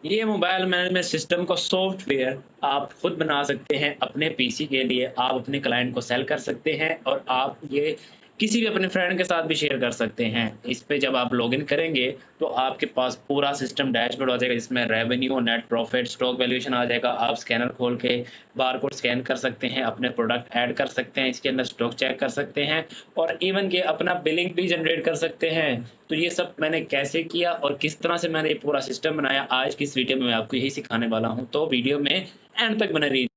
ये mobile management system का software आप खुद बना सकते हैं अपने पीसी के लिए। आप अपने क्लाइंट को सेल कर सकते हैं और आप ये किसी भी अपने फ्रेंड के साथ भी शेयर कर सकते हैं। इस पे जब आप लॉगिन करेंगे तो आपके पास पूरा सिस्टम डैशबोर्ड आ जाएगा, जिसमें revenue, net profit, stock valuation आ जाएगा। आप स्कैनर खोल के बारकोड स्कैन कर सकते हैं, अपने प्रोडक्ट ऐड कर सकते हैं, इसके अंदर स्टॉक चेक कर सकते हैं और इवन के अपना बिलिंग भी जनरेट कर सकते हैं। तो ये सब मैंने कैसे किया और किस तरह से मैंने ये पूरा सिस्टम बनाया, आज की इस वीडियो में मैं आपको यही सिखाने वाला हूँ। तो वीडियो में एंड तक बने रहिए।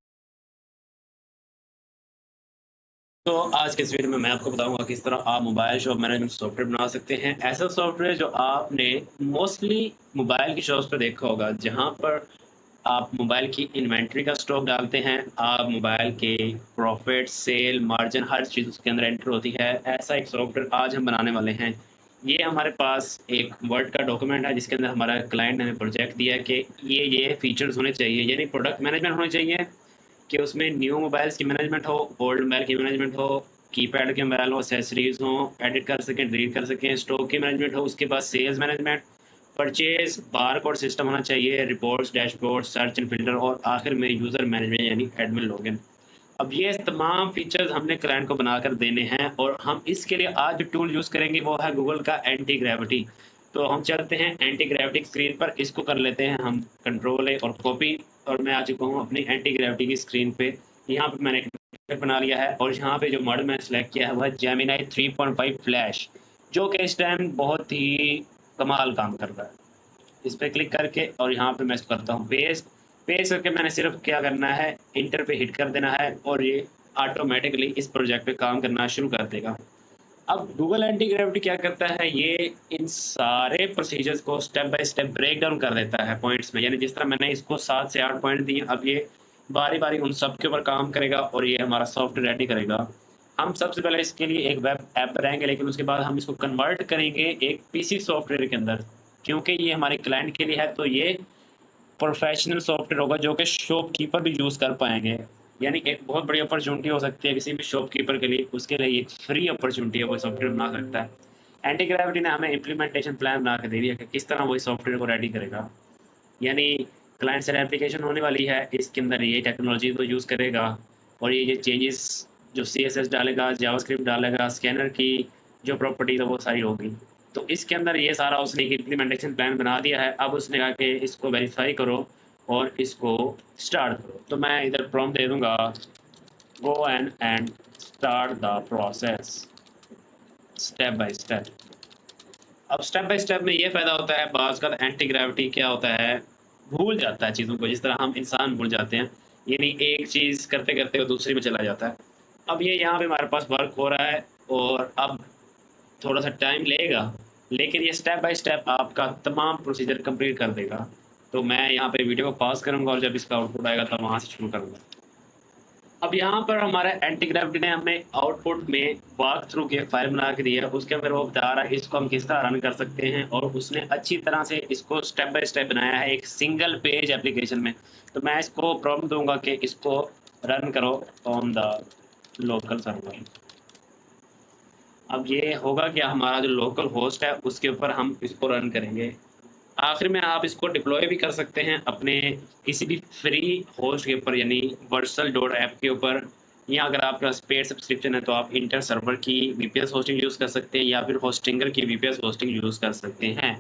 तो आज के इस वीडियो में मैं आपको बताऊंगा किस तरह आप मोबाइल शॉप मैनेजमेंट सॉफ्टवेयर बना सकते हैं। ऐसा सॉफ्टवेयर जो आपने मोस्टली मोबाइल की शॉप्स पर देखा होगा, जहां पर आप मोबाइल की इन्वेंट्री का स्टॉक डालते हैं, आप मोबाइल के प्रॉफिट, सेल, मार्जिन हर चीज़ उसके अंदर एंटर होती है। ऐसा एक सॉफ्टवेयर आज हम बनाने वाले हैं। ये हमारे पास एक वर्ड का डॉक्यूमेंट है जिसके अंदर हमारा क्लाइंट ने हमें प्रोजेक्ट दिया है कि ये फीचर्स होने चाहिए, यानी प्रोडक्ट मैनेजमेंट होने चाहिए कि उसमें न्यू मोबाइल्स की मैनेजमेंट हो, ओल्ड मोबाइल की मैनेजमेंट हो, कीपैड के मोबाइल हो, एक्सेसरीज हो, एडिट कर सकें, डिलीट कर सकें, स्टॉक की मैनेजमेंट हो, उसके बाद sales management, purchase, barcode system होना चाहिए, reports, dashboard, search and filter और आखिर में यूज़र मैनेजमेंट यानी एडमिन लॉगिन। अब ये तमाम फीचर्स हमने क्लाइंट को बनाकर देने हैं और हम इसके लिए आज जो टूल यूज़ करेंगे वो है गूगल का एंटी ग्रेविटी। तो हम चलते हैं एंटी ग्रेविटी स्क्रीन पर, इसको कर लेते हैं हम कंट्रोल ए और कॉपी। और मैं आ चुका हूँ अपनी एंटी ग्रेविटी की स्क्रीन पे। यहाँ पे मैंने एक बना लिया है और यहाँ पे जो मॉडल मैंने सेलेक्ट किया है वह जेमिनी 3.5 फ्लैश, जो कि इस टाइम बहुत ही कमाल काम कर रहा है। इस पे क्लिक करके और यहाँ पे मैं इसको करता हूँ पेस्ट। पेस्ट करके मैंने सिर्फ क्या करना है, इंटर पे हिट कर देना है और ये ऑटोमेटिकली इस प्रोजेक्ट पे काम करना शुरू कर देगा। अब गूगल एंटी ग्रेविटी क्या करता है, ये इन सारे प्रोसीजर्स को step by step break down कर देता है पॉइंट्स में। यानी जिस तरह मैंने इसको 7 से 8 पॉइंट दिए, अब ये बारी-बारी उन सब के ऊपर काम करेगा और ये हमारा सॉफ्टवेयर रेडी करेगा। हम सबसे पहले इसके लिए एक वेब ऐप बनाएँगे, लेकिन उसके बाद हम इसको कन्वर्ट करेंगे एक पीसी सॉफ्टवेयर के अंदर। क्योंकि ये हमारे क्लाइंट के लिए है, तो ये प्रोफेशनल सॉफ्टवेयर होगा जो कि शॉपकीपर भी यूज़ कर पाएँगे। यानी एक बहुत बड़ी अपॉर्च्युनिटी हो सकती है किसी भी शॉपकीपर के लिए, उसके लिए एक फ्री अपॉर्च्युनिटी है, वो सॉफ्टवेयर बना सकता है। एंटी ग्रेविटी ने हमें इम्प्लीमेंटेशन प्लान बना के दे दिया कि किस तरह वो इस सॉफ्टवेयर को रेडी करेगा। यानी क्लाइंट साइड एप्लीकेशन होने वाली है, इसके अंदर ये टेक्नोलॉजी को यूज़ करेगा और ये चेंजेस जो सीएसएस डालेगा, जावास्क्रिप्ट डालेगा, स्कैनर की जो प्रॉपर्टीज़ है वो सारी होगी। तो इसके अंदर ये सारा उसने एक इम्प्लीमेंटेशन प्लान बना दिया है। अब उसने कहा कि इसको वेरीफाई करो और इसको स्टार्ट करो। तो मैं इधर प्रॉम्प्ट दे दूँगा, go and start the process step by step. अब स्टेप बाय स्टेप में ये फ़ायदा होता है, बाज़ का एंटी ग्रेविटी क्या होता है, भूल जाता है चीज़ों को, जिस तरह हम इंसान भूल जाते हैं। यानी एक चीज़ करते-करते वो दूसरी में चला जाता है। अब ये यहाँ पे हमारे पास वर्क हो रहा है और अब थोड़ा-सा टाइम लेगा, लेकिन ये स्टेप बाय स्टेप आपका तमाम प्रोसीजर कंप्लीट कर देगा। तो मैं यहाँ पे वीडियो को पॉज़ करूँगा और जब इसका आउटपुट आएगा तब वहाँ से शुरू करूँगा। अब यहाँ पर हमारा एंटी ग्रेविटी ने हमें आउटपुट में वॉक थ्रू की एक फाइल बना के दी है, उसके अंदर वो बता रहा है इसको हम किस तरह रन कर सकते हैं और उसने अच्छी तरह से इसको स्टेप बाय स्टेप बनाया है एक सिंगल पेज एप्लीकेशन में। तो मैं इसको प्रॉम्प्ट दूँगा कि इसको रन करो ऑन द लोकल सर्वर। अब ये होगा क्या, हमारा जो लोकल होस्ट है उसके ऊपर हम इसको रन करेंगे। आखिर में आप इसको डिप्लॉय भी कर सकते हैं अपने किसी भी फ्री होस्ट के ऊपर, यानी वर्सल डॉट ऐप के ऊपर, या अगर आपके पास पेड सब्सक्रिप्शन है तो आप इंटर सर्वर की वीपीएस होस्टिंग यूज़ कर सकते हैं या फिर होस्टिंगर की वीपीएस होस्टिंग यूज़ कर सकते हैं।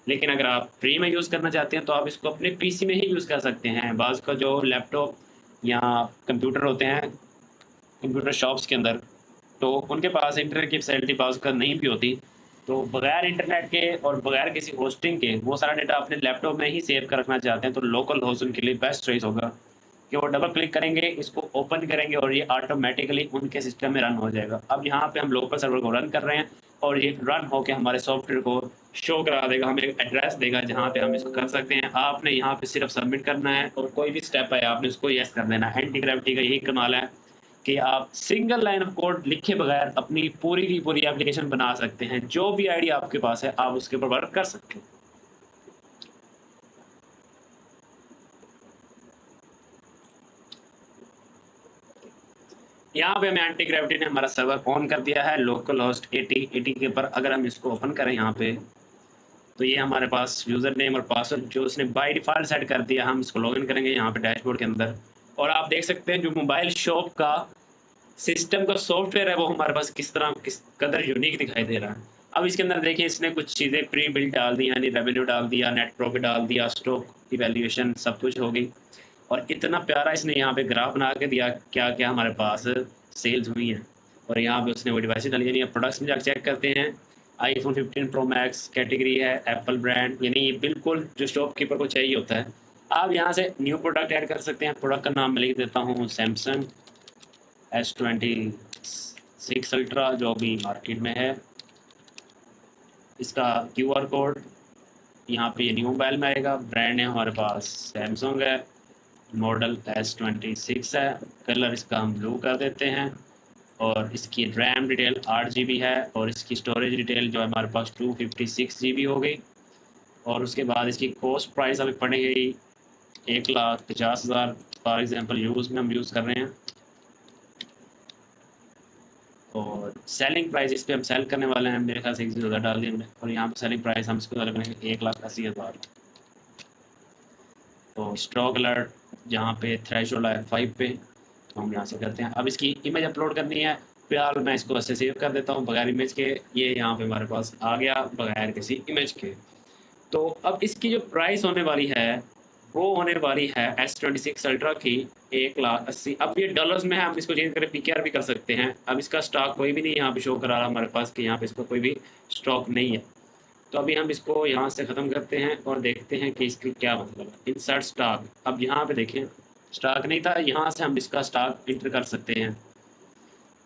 लेकिन अगर आप फ्री में यूज़ करना चाहते हैं तो आप इसको अपने पीसी में ही यूज़ कर सकते हैं। बाज़ का जो लैपटॉप या कंप्यूटर होते हैं कंप्यूटर शॉप्स के अंदर, तो उनके पास इंटरनेट की फैसिलिटी पास कर नहीं भी होती, तो बगैर इंटरनेट के और बगैर किसी होस्टिंग के वो सारा डेटा अपने लैपटॉप में ही सेव कर रखना चाहते हैं, तो लोकल होस्ट उनके लिए बेस्ट चॉइस होगा कि वो डबल क्लिक करेंगे, इसको ओपन करेंगे और ये ऑटोमेटिकली उनके सिस्टम में रन हो जाएगा। अब यहाँ पे हम लोकल सर्वर को रन कर रहे हैं और ये रन होके हमारे सॉफ्टवेयर को शो करा देगा, हमें एक एड्रेस देगा जहाँ पे हम इसको कर सकते हैं। आपने यहाँ पे सिर्फ सबमिट करना है और कोई भी स्टेप है आपने उसको यस कर देना है। एंटी ग्रेविटी का यही कमाल है कि आप सिंगल लाइन ऑफ कोड लिखे बगैर अपनी पूरी की पूरी एप्लीकेशन बना सकते हैं। जो भी आइडिया आपके पास है, आप उसके ऊपर वर्क कर सकते हैं। यहाँ पे हमें एंटी ग्रेविटी ने हमारा सर्वर ऑन कर दिया है लोकल होस्ट 80 80 के ऊपर। अगर हम इसको ओपन करें यहाँ पे, तो ये हमारे पास यूज़र नेम और पासवर्ड जो उसने बाय डिफ़ॉल्ट सेट कर दिया, हम इसको लॉगिन करेंगे यहाँ पे डैशबोर्ड के अंदर। और आप देख सकते हैं जो मोबाइल शॉप का सिस्टम का सॉफ्टवेयर है वो हमारे पास किस कदर यूनिक दिखाई दे रहा है। अब इसके अंदर देखिए इसने कुछ चीज़ें प्री बिल्ट डाल दी, यानी रेवेन्यू डाल दिया, नेट प्रॉफिट डाल दिया, स्टॉक की वैल्यूएशन सब कुछ हो गई। और इतना प्यारा इसने यहाँ पे ग्राफ बना के दिया क्या-क्या हमारे पास सेल्स हुई हैं। और यहाँ पे उसने वो डिवाइसेज़ डाली, यानी प्रोडक्ट्स में जाके चेक करते हैं। आईफ़ोन 15 प्रो मैक्स कैटेगरी है, एप्पल ब्रांड, यानी बिल्कुल जो शॉपकीपर को चाहिए होता है। आप यहाँ से न्यू प्रोडक्ट ऐड कर सकते हैं। प्रोडक्ट का नाम मैं लिख देता हूँ सैमसंग S26 अल्ट्रा जो अभी मार्केट में है। इसका क्यूआर कोड यहाँ पे ये न्यू मोबाइल में आएगा। ब्रांड है हमारे पास सैमसंग है, मॉडल S26 है, कलर इसका हम ब्लू कर देते हैं। और इसकी रैम डिटेल 8 GB है और इसकी स्टोरेज डिटेल जो है हमारे पास 256 GB हो गई। और उसके बाद इसकी कॉस्ट प्राइस हमें पड़ेगी 1,50,000 फॉर एग्जांपल यूज़ में हम यूज़ कर रहे हैं। और सेलिंग प्राइस इस पे हम सेल करने वाले हैं, मेरे ख्याल से 1 से ज़्यादा डाल दिया हमने। और यहाँ पे सेलिंग प्राइस हम इसको करेंगे 1,80,000। तो स्टॉक अलर्ट जहाँ पे थ्रेशोल्ड है 5 पे, तो हम यहाँ से करते हैं। अब इसकी इमेज अपलोड करनी है, फिलहाल मैं इसको ऐसे सेव कर देता हूँ बगैर इमेज के। ये यहाँ पे हमारे पास आ गया बगैर किसी इमेज के। तो अब इसकी जो प्राइस होने वाली है वो होने वाली है S26 अल्ट्रा की 1,80,000। अब ये डॉलर्स में है, हम इसको चेंज करके PKR भी कर सकते हैं। अब इसका स्टॉक कोई भी नहीं यहाँ पे शो करा रहा हमारे पास कि यहाँ पे इसका कोई भी स्टॉक नहीं है। तो अभी हम इसको यहाँ से ख़त्म करते हैं और देखते हैं कि इसकी क्या मतलब है। इंसर्ट स्टॉक, अब यहाँ पे देखें स्टॉक नहीं था, यहाँ से हम इसका स्टॉक इंटर कर सकते हैं,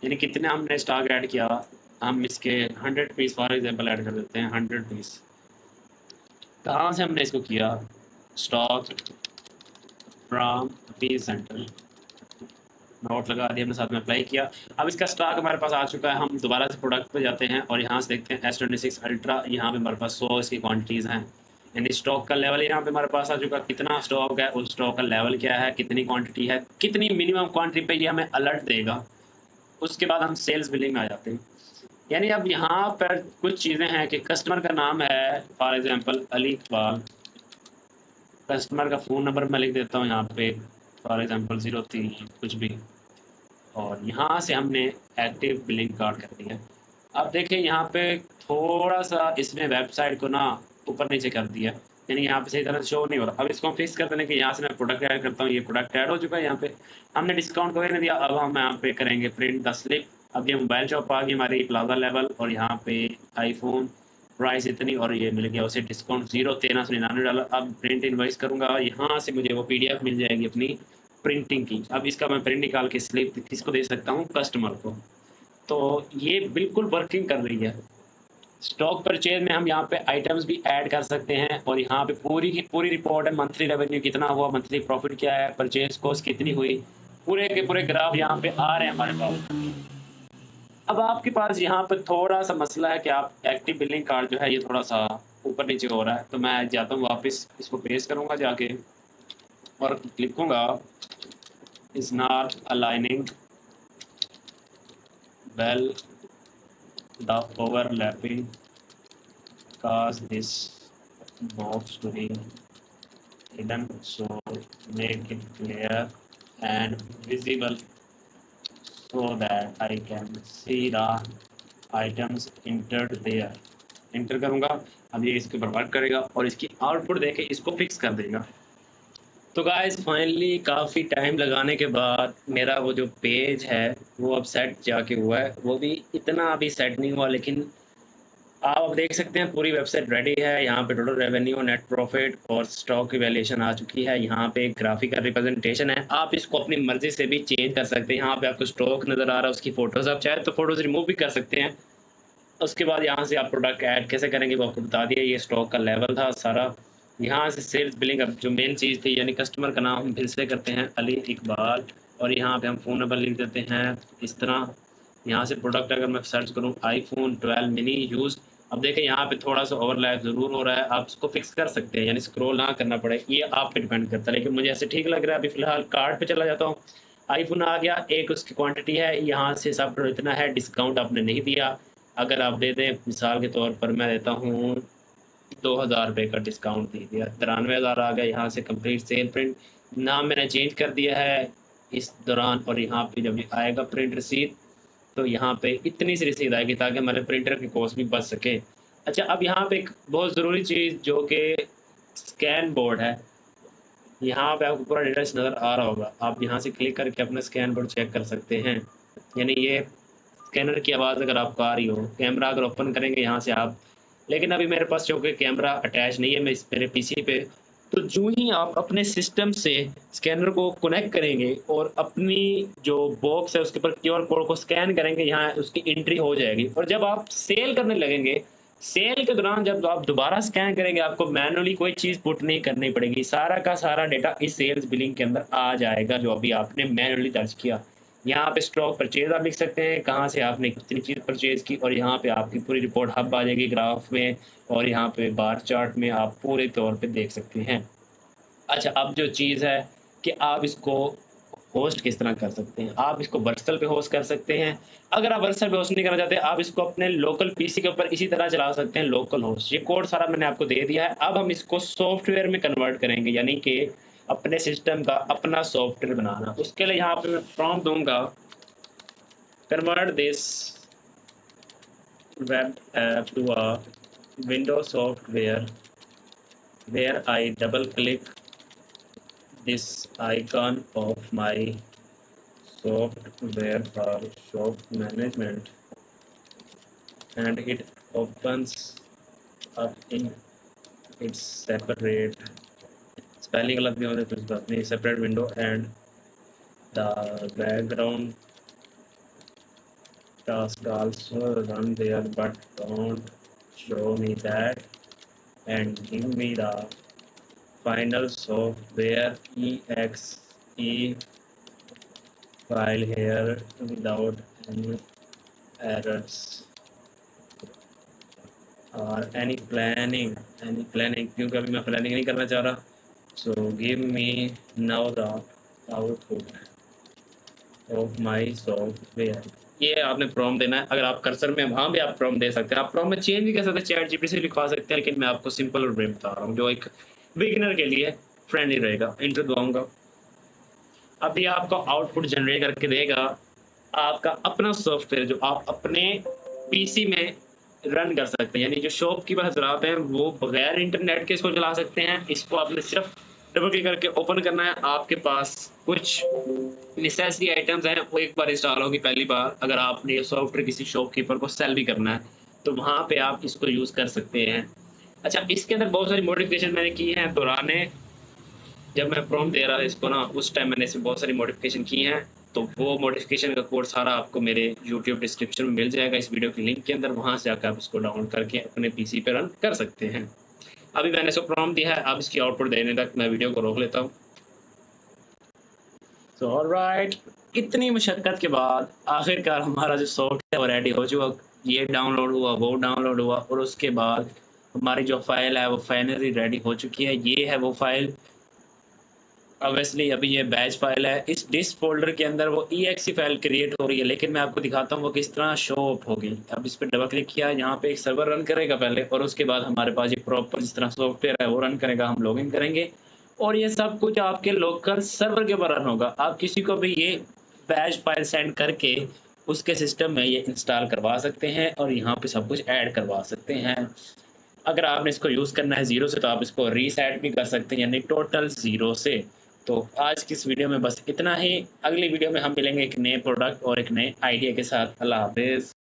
यानी कितने हमने स्टॉक ऐड किया। हम इसके 100 पीस फॉर एग्जांपल ऐड कर देते हैं। 100 पीस कहाँ से हमने इसको किया, stock from piece centre, note लगा दिया हमने, साथ में अप्लाई किया। अब इसका स्टॉक हमारे पास आ चुका है। हम दोबारा से प्रोडक्ट पे जाते हैं और यहाँ से देखते हैं S26 अल्ट्रा, यहाँ पे हमारे पास 100 इसकी क्वांटिटीज़ हैं, यानी स्टॉक का लेवल यहाँ पे हमारे पास आ चुका। कितना स्टॉक है, उस स्टॉक का लेवल क्या है, कितनी क्वांटिटी है, कितनी मिनिमम क्वांटिटी पे ये हमें अलर्ट देगा। उसके बाद हम सेल्स बिलिंग में आ जाते हैं। यानी अब यहाँ पर कुछ चीज़ें हैं कि कस्टमर का नाम है for example Ali Iqbal, customer का फ़ोन नंबर मैं लिख देता हूँ यहाँ पे फॉर एग्जांपल 03 कुछ भी। और यहाँ से हमने एक्टिव बिलिंग कार्ड कर दिया। अब देखिए यहाँ पे थोड़ा सा इसने वेबसाइट को ना ऊपर नीचे कर दिया, यानी यहाँ पे सही तरह शो नहीं हो रहा। अब इसको हम फिक्स कर देने कि यहाँ से मैं प्रोडक्ट ऐड करता हूँ, ये प्रोडक्ट ऐड हो चुका है। यहाँ पे हमने डिस्काउंट कोई नहीं दिया। अब हम यहाँ पे करेंगे प्रिंट द स्लिप। अब ये मोबाइल शॉप आ गई हमारी प्लाजा लेवल, और यहाँ पे आईफोन प्राइस इतनी, और ये मिल गया उसे डिस्काउंट 1399 डॉलर। अब प्रिंट इनवॉइस करूँगा, यहाँ से मुझे वो PDF मिल जाएगी अपनी प्रिंटिंग की। अब इसका मैं प्रिंट निकाल के स्लिप किसको दे सकता हूँ, कस्टमर को। तो ये बिल्कुल वर्किंग कर रही है। स्टॉक परचेज में हम यहाँ पे आइटम्स भी ऐड कर सकते हैं, और यहाँ पे पूरी की पूरी रिपोर्ट है। मंथली रेवेन्यू कितना हुआ, मंथली प्रॉफिट क्या है, परचेज कॉस्ट कितनी हुई, पूरे के पूरे ग्राफ यहाँ पे आ रहे हैं हमारे पास। अब आपके पास यहाँ पे थोड़ा सा मसला है कि आप एक्टिव बिलिंग कार्ड जो है ये थोड़ा सा ऊपर नीचे हो रहा है। तो मैं जाता हूँ वापस, इसको पेस्ट करूँगा जाके और लिखूँगा is not aligning well the overlapping cause this box to be hidden, so make it clear and visible so that I can see the items entered there। Inter करूँगा, अब ये इसके ऊपर वर्क करेगा और इसकी आउटपुट देके इसको फिक्स कर देगा। तो गाइस फाइनली काफ़ी टाइम लगाने के बाद मेरा वो जो पेज है वो अब सेट जाके हुआ है। वो भी इतना अभी सेट नहीं हुआ, लेकिन आप अब देख सकते हैं पूरी वेबसाइट रेडी है। यहाँ पे टोटल रेवेन्यू, नेट प्रॉफिट और स्टॉक की वैल्यूएशन आ चुकी है। यहाँ पे एक ग्राफिकल रिप्रेजेंटेशन है, आप इसको अपनी मर्जी से भी चेंज कर सकते हैं। यहाँ पे आपको स्टॉक नज़र आ रहा है, उसकी फ़ोटोज़ आप चाहे तो फ़ोटोज़ रिमूव भी कर सकते हैं। उसके बाद यहाँ से आप प्रोडक्ट ऐड कैसे करेंगे वो आपको बता दिया। ये स्टॉक का लेवल था सारा। यहाँ से सेल्स बिलिंग, अब जो मेन चीज़ थी, यानी कस्टमर का नाम हम फिर से करते हैं अली इकबाल, और यहाँ पे हम फ़ोन नंबर लिख देते हैं इस तरह। यहाँ से प्रोडक्ट अगर मैं सर्च करूँ आईफोन 12 मिनी यूज़, अब देखें यहाँ पे थोड़ा सा ओवरलैप ज़रूर हो रहा है, आप इसको फिक्स कर सकते हैं, यानी स्क्रॉल ना करना पड़े, ये आप पे डिपेंड करता है। लेकिन मुझे ऐसे ठीक लग रहा है। अभी फ़िलहाल कार्ड पे चला जाता हूँ। आईफोन आ गया, एक उसकी क्वांटिटी है, यहाँ से सब इतना है, डिस्काउंट आपने नहीं दिया। अगर आप दे दें, मिसाल के तौर पर मैं देता हूँ ₹2000 का डिस्काउंट दे दिया, 93,000 आ गया। यहाँ से कंप्लीट सेल प्रिंट, नाम मैंने चेंज कर दिया है इस दौरान, और यहाँ पे जब ये आएगा प्रिंट रसीद, तो यहाँ पे इतनी सी रसीद आएगी ताकि हमारे प्रिंटर की कॉस्ट भी बच सके। अच्छा, अब यहाँ पे एक बहुत ज़रूरी चीज़ जो कि स्कैन बोर्ड है, यहाँ पे आपको पूरा डिटेल्स नज़र आ रहा होगा। आप यहाँ से क्लिक करके अपना स्कैन बोर्ड चेक कर सकते हैं। यानी ये स्कैनर की आवाज़ अगर आपको आ रही हो, कैमरा अगर ओपन करेंगे यहाँ से आप, लेकिन अभी मेरे पास क्योंकि कैमरा अटैच नहीं है मैं इस मेरे पीसी पे, तो जो ही आप अपने सिस्टम से स्कैनर को कनेक्ट करेंगे और अपनी जो बॉक्स है उसके ऊपर क्यूआर कोड को स्कैन करेंगे, यहाँ उसकी एंट्री हो जाएगी। और जब आप सेल करने लगेंगे, सेल के दौरान जब आप दोबारा स्कैन करेंगे, आपको मैनुअली कोई चीज़ पुट नहीं करनी पड़ेगी, सारा का सारा डेटा इस सेल्स बिलिंग के अंदर आ जाएगा जो अभी आपने मैनुअली दर्ज किया। यहाँ पे स्टॉक परचेज आप लिख सकते हैं, कहाँ से आपने कितनी चीज़ परचेज की, और यहाँ पे आपकी पूरी रिपोर्ट हब आ जाएगी ग्राफ में, और यहाँ पे बार चार्ट में आप पूरे तौर पे देख सकते हैं। अच्छा, अब जो चीज़ है कि आप इसको होस्ट किस तरह कर सकते हैं। आप इसको वर्चुअल पे होस्ट कर सकते हैं। अगर आप वर्चुअल पे होस्ट नहीं करना चाहते, आप इसको अपने लोकल पीसी के ऊपर इसी तरह चला सकते हैं, लोकल होस्ट। ये कोड सारा मैंने आपको दे दिया है। अब हम इसको सॉफ्टवेयर में कन्वर्ट करेंगे, यानी कि अपने सिस्टम का अपना सॉफ्टवेयर बनाना। उसके लिए यहाँ पे मैं प्रॉम्प्ट दूंगा, convert this web app to a Windows software, where I double click this icon of my software for shop management, and it opens up in its separate, spelling गलत भी होता है कुछ बात नहीं, separate window, and the background task also run there, but don't show me that, and give me the final software exe file here without any errors or any planning क्योंकि अभी मैं प्लानिंग नहीं करना चाह रहा। so give me now the output of my software। ये आपने prompt देना है। अगर आप कर्सर में वहाँ भी आप प्रॉम्प्ट दे सकते हैं, आप प्रॉम्प्ट में चेंज भी कर सकते हैं, चैट जीपीटी से लिखवा सकते हैं, लेकिन मैं आपको सिंपल और ब्रीफ बता रहा हूँ जो एक बिगिनर के लिए फ्रेंडली रहेगा। इंटर दूंगा, अभी आपका आउटपुट जनरेट करके देगा आपका अपना सॉफ्टवेयर जो आप अपने पीसी में रन कर सकते हैं। यानी जो शॉपकीपर हजरात हैं वो बगैर इंटरनेट के इसको चला सकते हैं। इसको आपने सिर्फ डबल क्लिक करके ओपन करना है। आपके पास कुछ नेसेसरी आइटम्स हैं, वो एक बार इंस्टॉल होगी पहली बार। अगर आपने ये सॉफ्टवेयर किसी शॉपकीपर को सेल भी करना है तो वहाँ पे आप इसको यूज़ कर सकते हैं। अच्छा, इसके अंदर बहुत सारी मॉडिफिकेशन मैंने की हैं दौरान जब मैं प्रॉम्प्ट दे रहा था इसको ना, उस टाइम मैंने इसमें बहुत सारी मॉडिफिकेशन की हैं। तो वो मॉडिफिकेशन का कोड सारा आपको मेरे यूट्यूब डिस्क्रिप्शन में मिल जाएगा, इस वीडियो की लिंक के अंदर। वहाँ से आकर आप इसको डाउनलोड करके अपने पीसी पे रन कर सकते हैं। अभी मैंने इसको प्रॉम्प्ट दिया है, अब इसकी आउटपुट देने तक मैं वीडियो को रोक लेता हूँ। तो ऑलराइट, इतनी मशक्क़त के बाद आखिरकार हमारा जो सॉफ्टवेयर रेडी हो चुका, ये डाउनलोड हुआ, वो डाउनलोड हुआ, और उसके बाद हमारी जो फाइल है वो फाइनली रेडी हो चुकी है। ये है वो फाइल। ऑब्वियसली अभी ये बैच फाइल है। इस डिस्क फोल्डर के अंदर वो exe फाइल क्रिएट हो रही है, लेकिन मैं आपको दिखाता हूँ वो किस तरह शो अप होगी। अब इस पर डबल क्लिक किया, यहाँ पे एक सर्वर रन करेगा पहले, और उसके बाद हमारे पास ये प्रॉपर जिस तरह सॉफ्टवेयर है वो रन करेगा। हम लॉगिन करेंगे और ये सब कुछ आपके लोकल सर्वर के ऊपर रन होगा। आप किसी को भी ये बैच फाइल सेंड करके उसके सिस्टम में ये इंस्टॉल करवा सकते हैं और यहाँ पे सब कुछ ऐड करवा सकते हैं। अगर आपने इसको यूज़ करना है ज़ीरो से तो आप इसको रीसेट भी कर सकते हैं, यानी टोटल ज़ीरो से। तो आज की इस वीडियो में बस इतना ही। अगली वीडियो में हम मिलेंगे एक नए प्रोडक्ट और एक नए आइडिया के साथ। अल्लाह हाफिज़।